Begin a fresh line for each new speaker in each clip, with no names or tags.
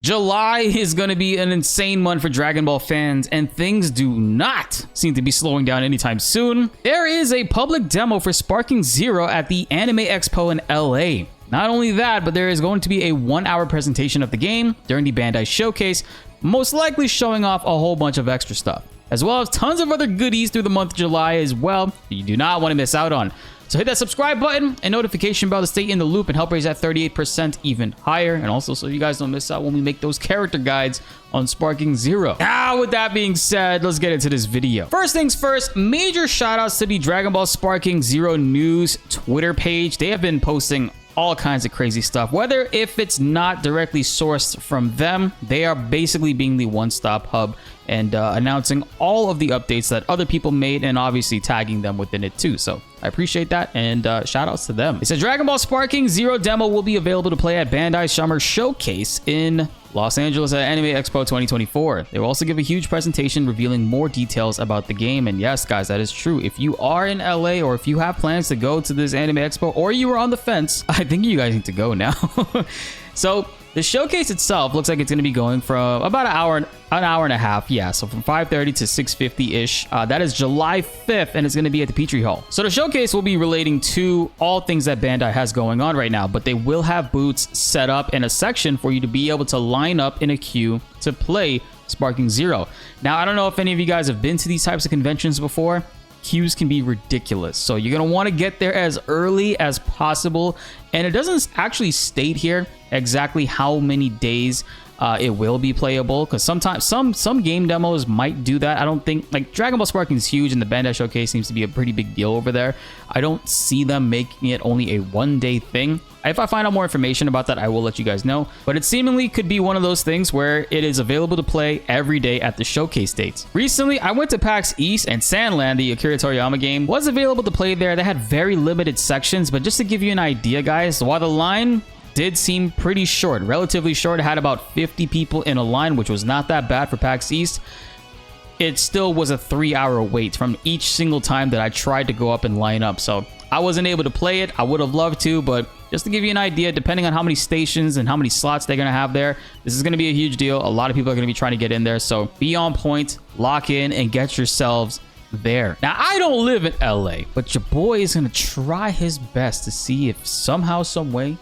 July is going to be an insane month for Dragon Ball fans, and things do not seem to be slowing down anytime soon. There is a public demo for Sparking Zero at the Anime Expo in LA. Not only that, but there is going to be a 1-hour presentation of the game during the Bandai showcase, most likely showing off a whole bunch of extra stuff, as well as tons of other goodies through the month of July as well that you do not want to miss out on. So hit that subscribe button and notification bell to stay in the loop and help raise that 38% even higher. And also so you guys don't miss out when we make those character guides on Sparking Zero. Now, with that being said, let's get into this video. First things first, major shoutouts to the Dragon Ball Sparking Zero News Twitter page. They have been posting all kinds of crazy stuff. Whether if it's not directly sourced from them, they are basically being the one-stop hub and announcing all of the updates that other people made and obviously tagging them within it too. So I appreciate that, and shout outs to them. It says Dragon Ball Sparking Zero demo will be available to play at Bandai Summer Showcase in Los Angeles at Anime Expo 2024. They will also give a huge presentation revealing more details about the game. And yes, guys, that is true. If you are in LA or if you have plans to go to this Anime Expo or you were on the fence, I think you guys need to go now. So the showcase itself looks like it's going to be going from about an hour and a half. Yeah, so from 5:30 to 6:50-ish. That is July 5th, and it's going to be at the Petrie Hall. So the showcase will be relating to all things that Bandai has going on right now, but they will have booths set up in a section for you to be able to line up in a queue to play Sparking Zero. Now, I don't know if any of you guys have been to these types of conventions before. Queues can be ridiculous, so you're going to want to get there as early as possible. And it doesn't actually state here exactly how many days it will be playable, because sometimes some game demos might do that. I don't think, like, Dragon Ball Sparking is huge and the Bandai Showcase seems to be a pretty big deal over there. I don't see them making it only a one-day thing. If I find out more information about that, I will let you guys know. But it seemingly could be one of those things where it is available to play every day at the showcase dates. Recently, I went to PAX East, and Sandland, the Akira Toriyama game, was available to play there. They had very limited sections, but just to give you an idea, guys, while the line did seem pretty short, relatively short, it had about 50 people in a line, which was not that bad for PAX East. It still was a 3-hour wait from each single time that I tried to go up and line up. So I wasn't able to play it. I would have loved to, but just to give you an idea, depending on how many stations and how many slots they're going to have there, this is going to be a huge deal. A lot of people are going to be trying to get in there. So be on point, lock in, and get yourselves there. Now, I don't live in LA, but your boy is going to try his best to see if somehow, some way,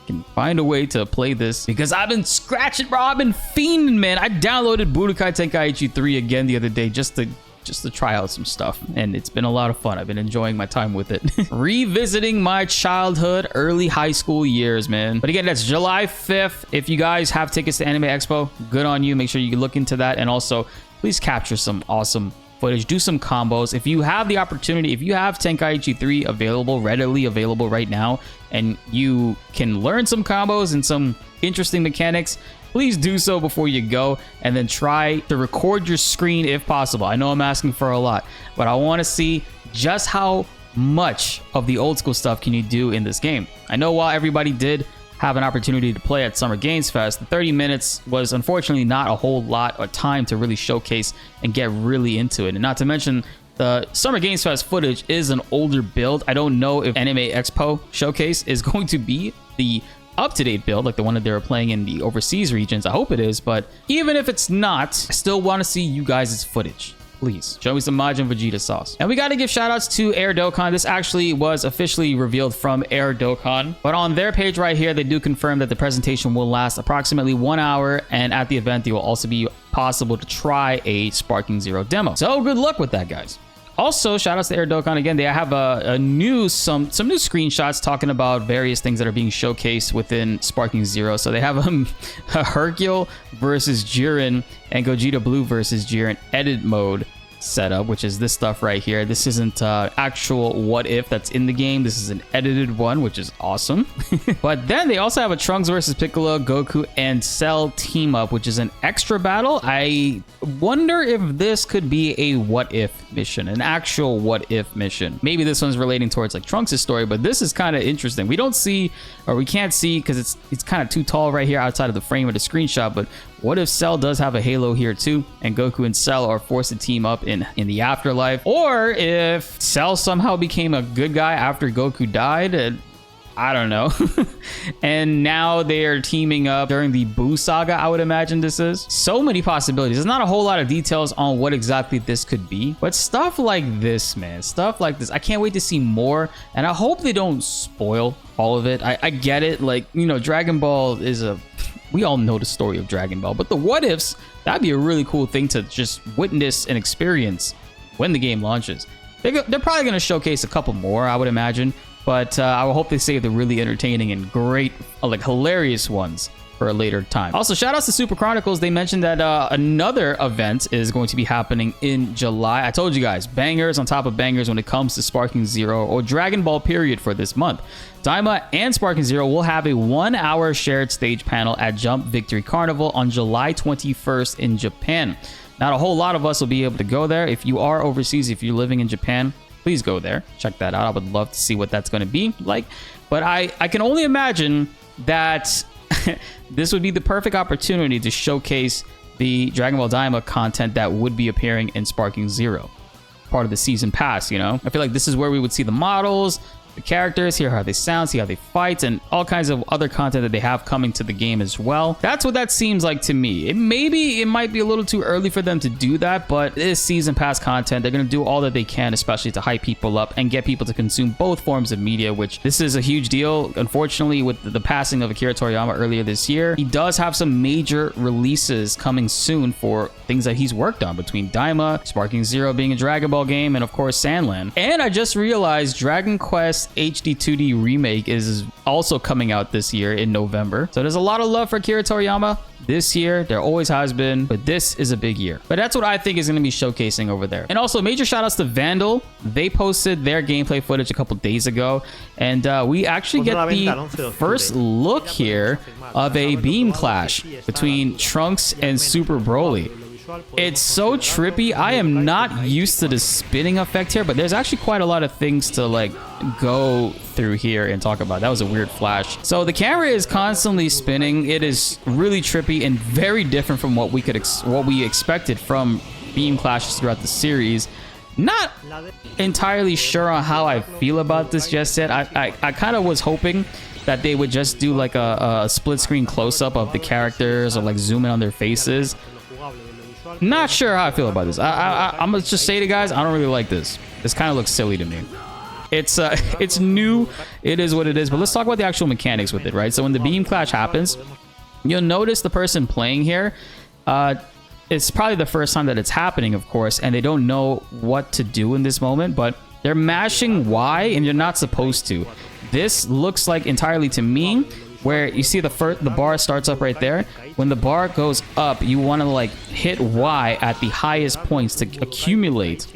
can find a way to play this, because I've been scratching, bro. I've been fiending, man. I downloaded Budokai Tenkaichi 3 again the other day just to try out some stuff, and it's been a lot of fun. I've been enjoying my time with it. Revisiting my childhood, early high school years, man. But again, that's July 5th. If you guys have tickets to Anime Expo, good on you. Make sure you look into that, and also please capture some awesome footage, do some combos. If you have the opportunity, if you have Tenkaichi 3 available, readily available right now, and you can learn some combos and some interesting mechanics, please do so before you go, and then try to record your screen if possible. I know I'm asking for a lot, but I want to see just how much of the old school stuff can you do in this game. I know while everybody did have an opportunity to play at Summer Games Fest, the 30 minutes was unfortunately not a whole lot of time to really showcase and get really into it. And not to mention, the Summer Games Fest footage is an older build. I don't know if Anime Expo Showcase is going to be the up-to-date build like the one that they were playing in the overseas regions. I hope it is, but even if it's not, I still want to see you guys' footage. Please show me some Majin Vegeta sauce. And we got to give shout outs to Air Dokkan. This actually was officially revealed from Air Dokkan, but on their page right here, they do confirm that the presentation will last approximately 1 hour, and at the event, it will also be possible to try a Sparking Zero demo. So good luck with that, guys. Also, shout outs to Air Dokkan again. They have some new screenshots talking about various things that are being showcased within Sparking Zero. So they have a Hercule versus Jiren and Gogeta Blue versus Jiren edit mode setup, which is this stuff right here. This isn't actual what if that's in the game. This is an edited one, which is awesome. But then they also have a Trunks versus Piccolo, Goku, and Cell team up, which is an extra battle. I wonder if this could be a what if mission, an actual what if mission. Maybe this one's relating towards like Trunks' story, but this is kind of interesting. We don't see, or we can't see because it's kind of too tall right here outside of the frame of the screenshot, but what if Cell does have a halo here too, and Goku and Cell are forced to team up in the afterlife? Or if Cell somehow became a good guy after Goku died, I don't know. And now they are teaming up during the Boo saga, I would imagine this is. So many possibilities. There's not a whole lot of details on what exactly this could be, but stuff like this, man, stuff like this, I can't wait to see more, and I hope they don't spoil all of it. I get it, like, you know, Dragon Ball is we all know the story of Dragon Ball, but the what ifs, that'd be a really cool thing to just witness and experience when the game launches. They're probably going to showcase a couple more, I would imagine, but I would hope they save the really entertaining and great, like hilarious ones for a later time. Also, shout outs to Super Chronicles. They mentioned that another event is going to be happening in July. I told you guys, bangers on top of bangers when it comes to Sparking Zero or Dragon Ball period for this month. Daima and Sparking Zero will have a 1-hour shared stage panel at Jump Victory Carnival on July 21st in Japan. Not a whole lot of us will be able to go there. If you are overseas, if you're living in Japan, please go there. Check that out. I would love to see what that's going to be like. But I can only imagine that this would be the perfect opportunity to showcase the Dragon Ball Daima content that would be appearing in Sparking Zero, part of the season pass, you know? I feel like this is where we would see the models, the characters, hear how they sound, see how they fight, and all kinds of other content that they have coming to the game as well. That's what that seems like to me. Maybe it might be a little too early for them to do that, but this season pass content, they're going to do all that they can, especially to hype people up and get people to consume both forms of media, which this is a huge deal. Unfortunately, with the passing of Akira Toriyama earlier this year, he does have some major releases coming soon for things that he's worked on, between Daima, Sparking Zero being a Dragon Ball game, and of course Sandland. And I just realized Dragon Quest HD 2D remake is also coming out this year in November. So there's a lot of love for Akira Toriyama this year. There always has been, but this is a big year. But that's what I think is going to be showcasing over there. And also major shout outs to Vandal. They posted their gameplay footage a couple days ago, and we actually get the first look here of a beam clash between Trunks and Super Broly. It's so trippy. I am not used to the spinning effect here, but there's actually quite a lot of things to like go through here and talk about. That was a weird flash. So the camera is constantly spinning. It is really trippy and very different from what we expected from beam clashes throughout the series. Not entirely sure on how I feel about this just yet. I kind of was hoping that they would just do like a split screen close-up of the characters or like zoom in on their faces. Not sure how I feel about this. I'm gonna just say to you guys, I don't really like this. This kind of looks silly to me. It's new. It is what it is. But let's talk about the actual mechanics with it, right? So when the beam clash happens, you'll notice the person playing here. It's probably the first time that it's happening, of course, and they don't know what to do in this moment. But they're mashing Y, and you're not supposed to. This looks like entirely to me, where you see the bar starts up right there. When the bar goes up, you want to like hit Y at the highest points to accumulate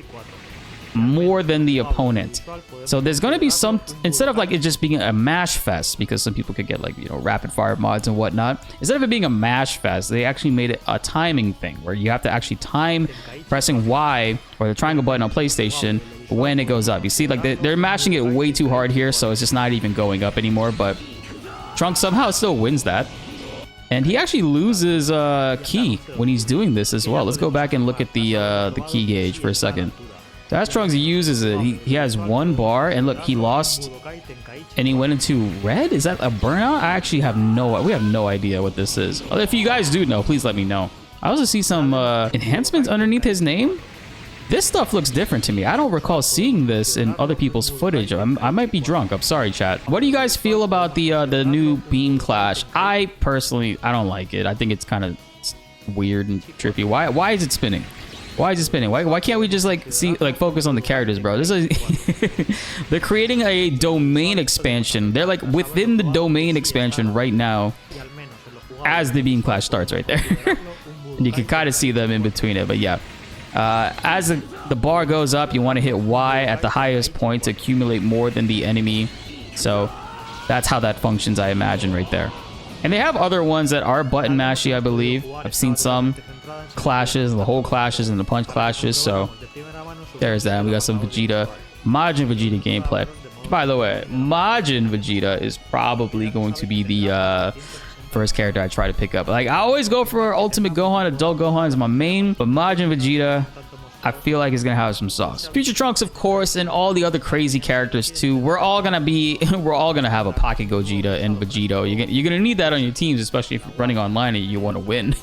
more than the opponent. So there's going to be some, instead of like it just being a mash fest, because some people could get like, you know, rapid fire mods and whatnot, instead of it being a mash fest, they actually made it a timing thing where you have to actually time pressing Y or the triangle button on PlayStation when it goes up. You see, like they're mashing it way too hard here, so it's just not even going up anymore. But Trunks somehow still wins that. And he actually loses ki when he's doing this as well. Let's go back and look at the ki gauge for a second. So as Trunks uses it, he has one bar, and look, he lost, and he went into red? Is that a burnout? I actually have we have no idea what this is. Well, if you guys do know, please let me know. I also see some enhancements underneath his name. This stuff looks different to me. I don't recall seeing this in other people's footage. I might be drunk. I'm sorry, chat. What do you guys feel about the new beam clash? I personally, I don't like it. I think it's kind of weird and trippy. Why is it spinning? Why is it spinning? Why can't we just like focus on the characters, bro? This is they're creating a domain expansion. They're like within the domain expansion right now as the beam clash starts right there. And you can kind of see them in between it, but yeah. As the bar goes up, you want to hit Y at the highest point to accumulate more than the enemy. So that's how that functions, I imagine, right there. And they have other ones that are button mashy, I believe. I've seen some clashes, the whole clashes and the punch clashes. So there's that. We got some Vegeta, Majin Vegeta gameplay. By the way, Majin Vegeta is probably going to be the first character I try to pick up. Like, I always go for Ultimate Gohan. Adult Gohan is my main, but Majin Vegeta, I feel like it's gonna have some sauce. Future Trunks, of course, and all the other crazy characters too. We're all gonna have a Pocket Gogeta and Vegito. You're gonna need that on your teams, especially if you're running online and you want to win.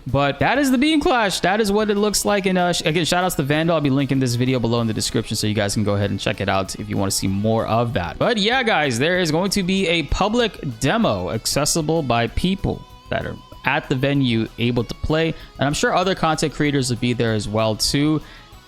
But that is the Beam Clash. That is what it looks like. And again, shout outs to Vandal. I'll be linking this video below in the description so you guys can go ahead and check it out if you want to see more of that. But yeah, guys, there is going to be a public demo accessible by people that are at the venue able to play, and I'm sure other content creators will be there as well too.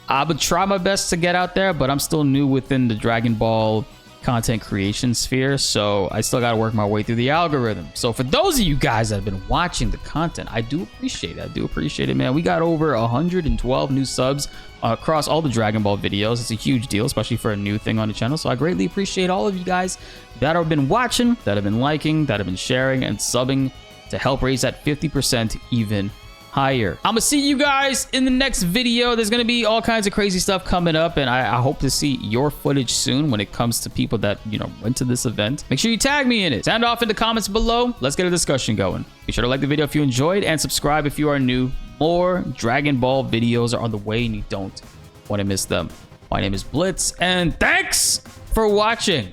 I would try my best to get out there, but I'm still new within the Dragon Ball content creation sphere, so I still got to work my way through the algorithm. So for those of you guys that have been watching the content, I do appreciate it. I do appreciate it, man. We got over 112 new subs across all the Dragon Ball videos. It's a huge deal, especially for a new thing on the channel. So I greatly appreciate all of you guys that have been watching, that have been liking, that have been sharing and subbing to help raise that 50% even higher. I'm gonna see you guys in the next video. There's gonna be all kinds of crazy stuff coming up, and I hope to see your footage soon when it comes to people that, you know, went to this event. Make sure you tag me in it. Sound off in the comments below. Let's get a discussion going. Be sure to like the video if you enjoyed, and subscribe if you are new. More Dragon Ball videos are on the way, and you don't want to miss them. My name is BltzZ, and thanks for watching.